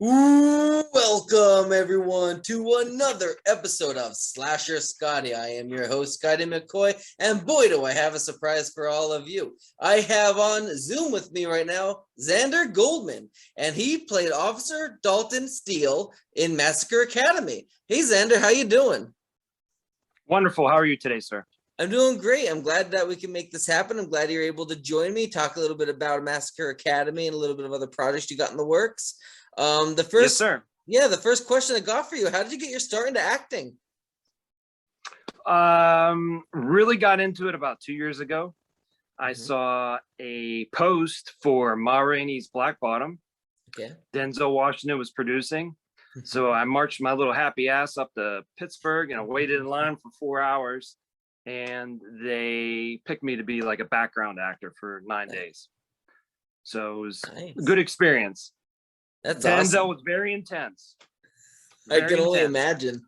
Welcome everyone to another episode of Slasher Scotty. I am your host, Scotty McCoy, and boy, do I have a surprise for all of you. I have on Zoom with me right now Xander Goldman, and he played Officer Dalton Steele in Massacre Academy. Hey Xander, how you doing? Wonderful. How are you today, sir? I'm doing great. I'm glad that we can make this happen. I'm glad you're able to join me, talk a little bit about Massacre Academy and a little bit of other projects you got in the works. Yes, sir. The first question I got for you, how did you get your start into acting? Really got into it about 2 years ago. I saw a post for Ma Rainey's Black Bottom. Okay. Denzel Washington was producing. So I marched my little happy ass up to Pittsburgh and I waited in line for 4 hours. And they picked me to be like a background actor for 9 days. So it was a good experience. That's Denzel awesome. was very intense. I can only imagine.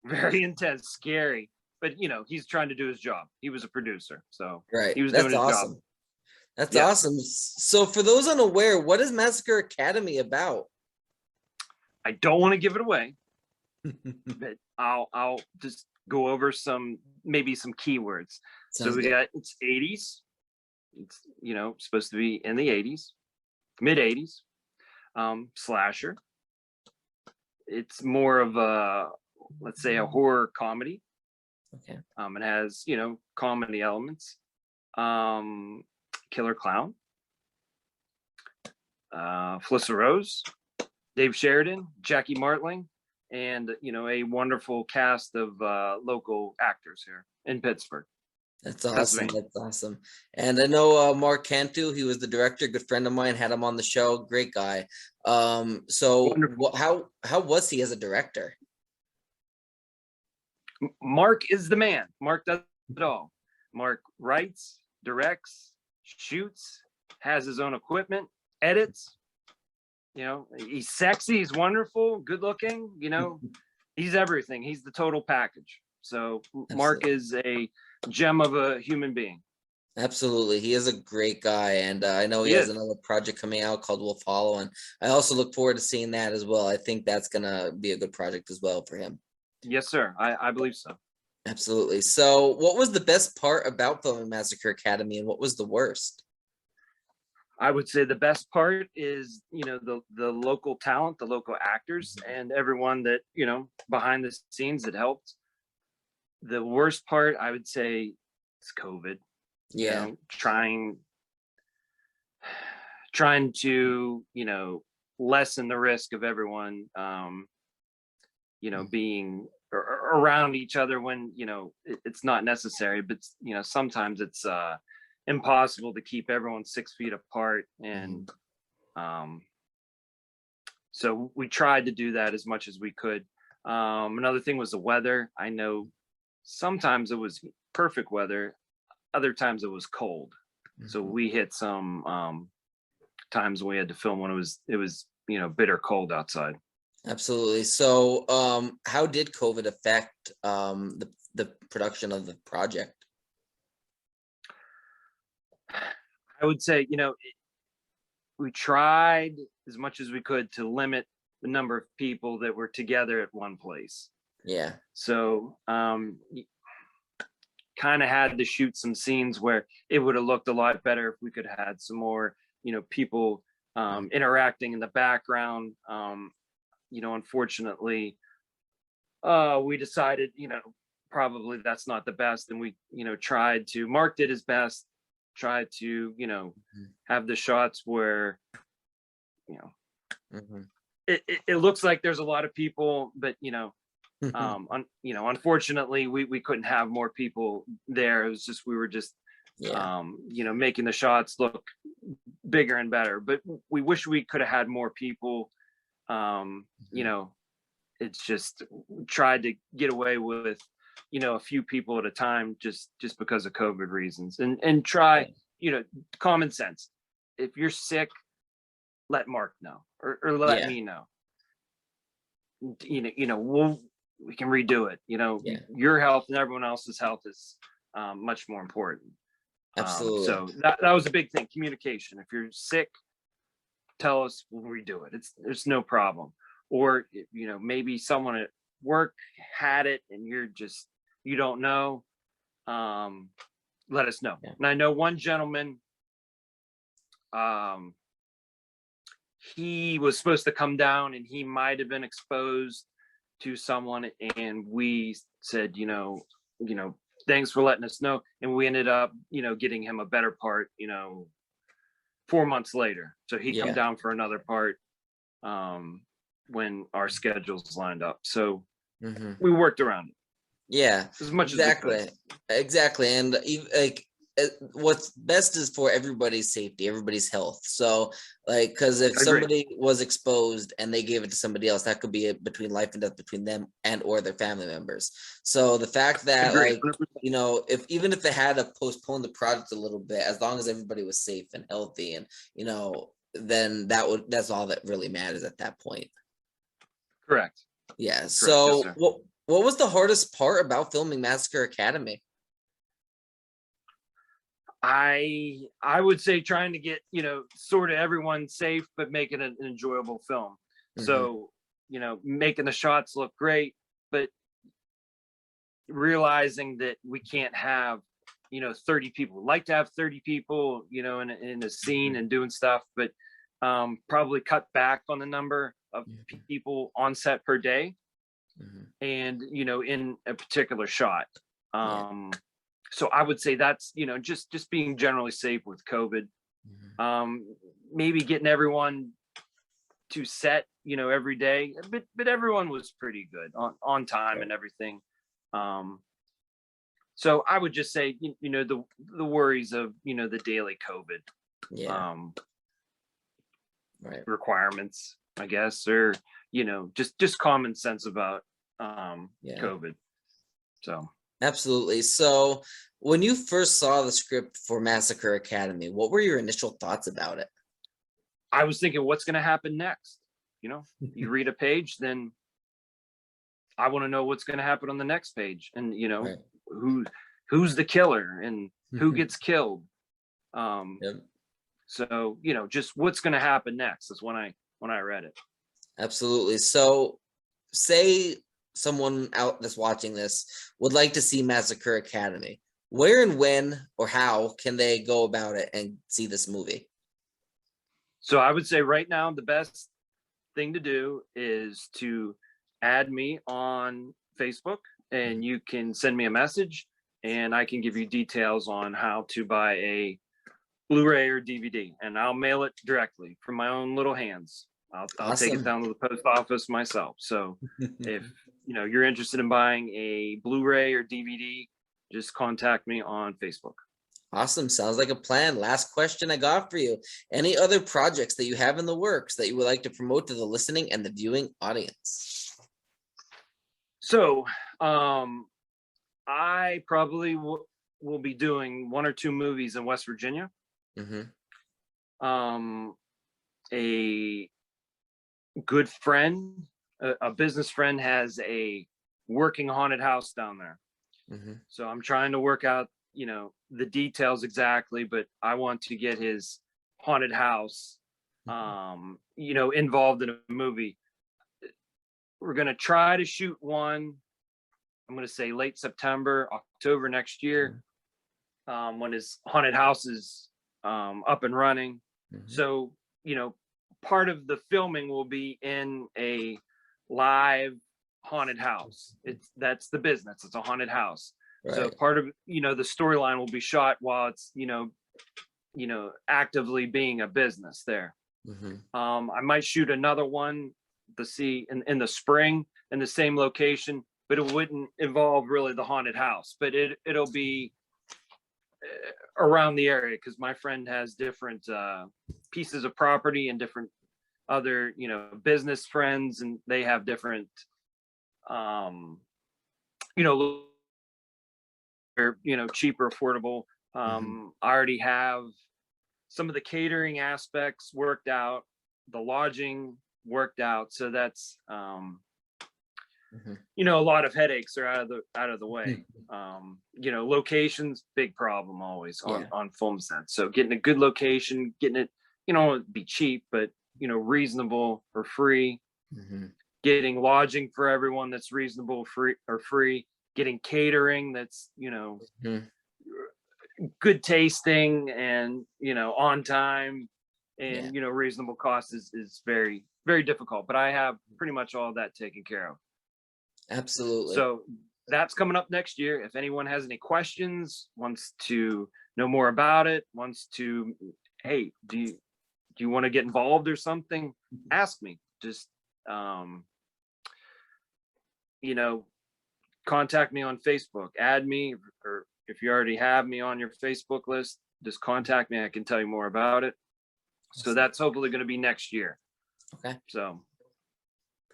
Very intense, scary. But you know, he's trying to do his job. He was a producer, so right. He was doing his job. That's awesome. So for those unaware, what is Massacre Academy about? I don't want to give it away, but I'll just go over maybe some keywords. So we got it's 80s. It's supposed to be in the 80s, mid 80s. Slasher. It's more of a, let's say, a horror comedy. Okay. It has comedy elements. Killer Clown, Felissa Rose, Dave Sheridan, Jackie Martling, and a wonderful cast of local actors here in Pittsburgh. That's awesome. That's awesome. And I know Mark Cantu, he was the director, good friend of mine, had him on the show. Great guy. So how was he as a director? Mark is the man. Mark does it all. Mark writes, directs, shoots, has his own equipment, edits. He's sexy, he's wonderful, good looking, he's everything. He's the total package. So absolutely. Mark is a gem of a human being. Absolutely. He is a great guy. And I know he has another project coming out called Wolf Hollow. And I also look forward to seeing that as well. I think that's going to be a good project as well for him. Yes, sir. I believe so. Absolutely. So what was the best part about filming Massacre Academy and what was the worst? I would say the best part is, the local talent, the local actors, and everyone that, behind the scenes that helped. The worst part, I would say, is COVID. Yeah. Trying to, lessen the risk of everyone, being around each other when, it's not necessary. But, sometimes it's impossible to keep everyone 6 feet apart. And so we tried to do that as much as we could. Another thing was the weather. I know sometimes it was perfect weather, other times it was cold. So we hit some times when we had to film when it was bitter cold outside. Absolutely. So how did COVID affect the production of the project? I would say, we tried as much as we could to limit the number of people that were together at one place. Yeah. So kind of had to shoot some scenes where it would have looked a lot better if we could have had some more, people interacting in the background. Unfortunately, we decided, probably that's not the best. And we, Mark did his best, tried to, have the shots where, it looks like there's a lot of people, but, unfortunately we couldn't have more people there. It was just, we were just, making the shots look bigger and better, but we wish we could have had more people. It's just tried to get away with, a few people at a time, just because of COVID reasons, and try, common sense. If you're sick, let Mark know, or let me know. We can redo it. Your health and everyone else's health is much more important. Absolutely. So that was a big thing. Communication. If you're sick, tell us, we'll redo it. There's no problem. Or, you know, maybe someone at work had it and you don't know, let us know. Yeah. And I know one gentleman, he was supposed to come down and he might have been exposed to someone, and we said, thanks for letting us know. And we ended up, getting him a better part, 4 months later. So he come down for another part when our schedules lined up. So we worked around it. Yeah, as much exactly. as Exactly. And like what's best is for everybody's safety, everybody's health. So like, because if somebody was exposed and they gave it to somebody else, that could be between life and death between them and or their family members. So the fact that like, if even if they had to postpone the project a little bit, as long as everybody was safe and healthy, and then that's all that really matters at that point. Correct. Yeah. Correct. So Yes, what was the hardest part about filming Massacre Academy? I would say trying to get, sort of everyone safe, but make it an enjoyable film. So, making the shots look great, but realizing that we can't have, 30 people. We'd like to have 30 people, in a scene and doing stuff, but probably cut back on the number of people on set per day. And, in a particular shot. So I would say that's, just being generally safe with COVID. Maybe getting everyone to set, every day, but everyone was pretty good on time and everything. So I would just say, the worries of, the daily COVID requirements, I guess, or, just common sense about COVID. So absolutely. So when you first saw the script for Massacre Academy, what were your initial thoughts about it? I was thinking, what's going to happen next? You read a page, then I want to know what's going to happen on the next page, and who's the killer and who gets killed. So just what's going to happen next is when I read it. Absolutely. So say someone out that's watching this would like to see Massacre Academy. Where and when or how can they go about it and see this movie? So I would say right now, the best thing to do is to add me on Facebook, and you can send me a message and I can give you details on how to buy a Blu-ray or DVD, and I'll mail it directly from my own little hands. I'll take it down to the post office myself. So if you're interested in buying a Blu-ray or DVD, just contact me on Facebook. Awesome. Sounds like a plan. Last question I got for you. Any other projects that you have in the works that you would like to promote to the listening and the viewing audience? So I probably will be doing 1 or 2 movies in West Virginia. A good friend, a business friend, has a working haunted house down there. So I'm trying to work out, the details exactly, but I want to get his haunted house, involved in a movie. We're going to try to shoot one, I'm going to say late September, October next year, when his haunted house is up and running. So, part of the filming will be in a live haunted house. That's the business. It's a haunted house. So part of, the storyline will be shot while it's, actively being a business there. I might shoot another one in the spring in the same location, but it wouldn't involve really the haunted house, but it'll be around the area, because my friend has different pieces of property and different other business friends, and they have different cheaper, affordable. I already have some of the catering aspects worked out, the lodging worked out, so that's a lot of headaches are out of the way. Locations, big problem always on film sets. So getting a good location, getting it, be cheap, but reasonable or free, getting lodging for everyone that's reasonable, free, getting catering that's, good tasting and, on time and, reasonable cost is very, very difficult, but I have pretty much all that taken care of. Absolutely. So that's coming up next year. If anyone has any questions, wants to know more about it, wants to, hey, do you want to get involved or something? Ask me. Just, contact me on Facebook, add me, or if you already have me on your Facebook list, just contact me. I can tell you more about it. So that's hopefully going to be next year. Okay. So.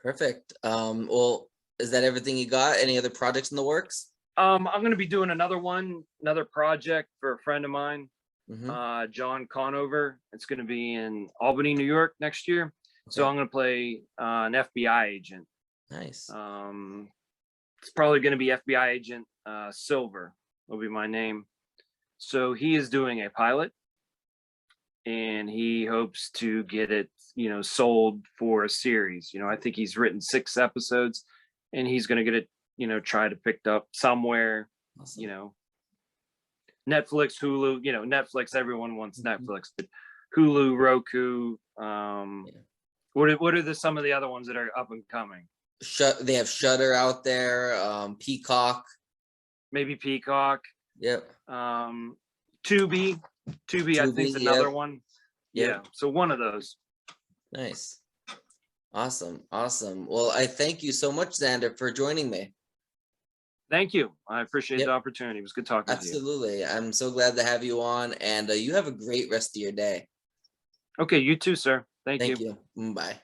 Perfect. Well, is that everything you got? Any other projects in the works? I'm going to be doing another project for a friend of mine, John Conover. It's going to be in Albany, New York next year. Okay. So I'm going to play an FBI agent. Nice. It's probably going to be FBI agent Silver will be my name. So he is doing a pilot and he hopes to get it, sold for a series. I think he's written 6 episodes and he's going to get it, try to pick up somewhere. Awesome. Netflix, Hulu, Netflix, everyone wants Netflix, but Hulu, Roku, what are some of the other ones that are up and coming? They have Shudder out there, Peacock. Maybe Peacock. Yep. Tubi, I think is another one. Yep. Yeah. So one of those. Nice. Awesome. Well, I thank you so much, Xander, for joining me. Thank you. I appreciate the opportunity. It was good talking to you. Absolutely. I'm so glad to have you on, and you have a great rest of your day. Okay. You too, sir. Thank you. Bye.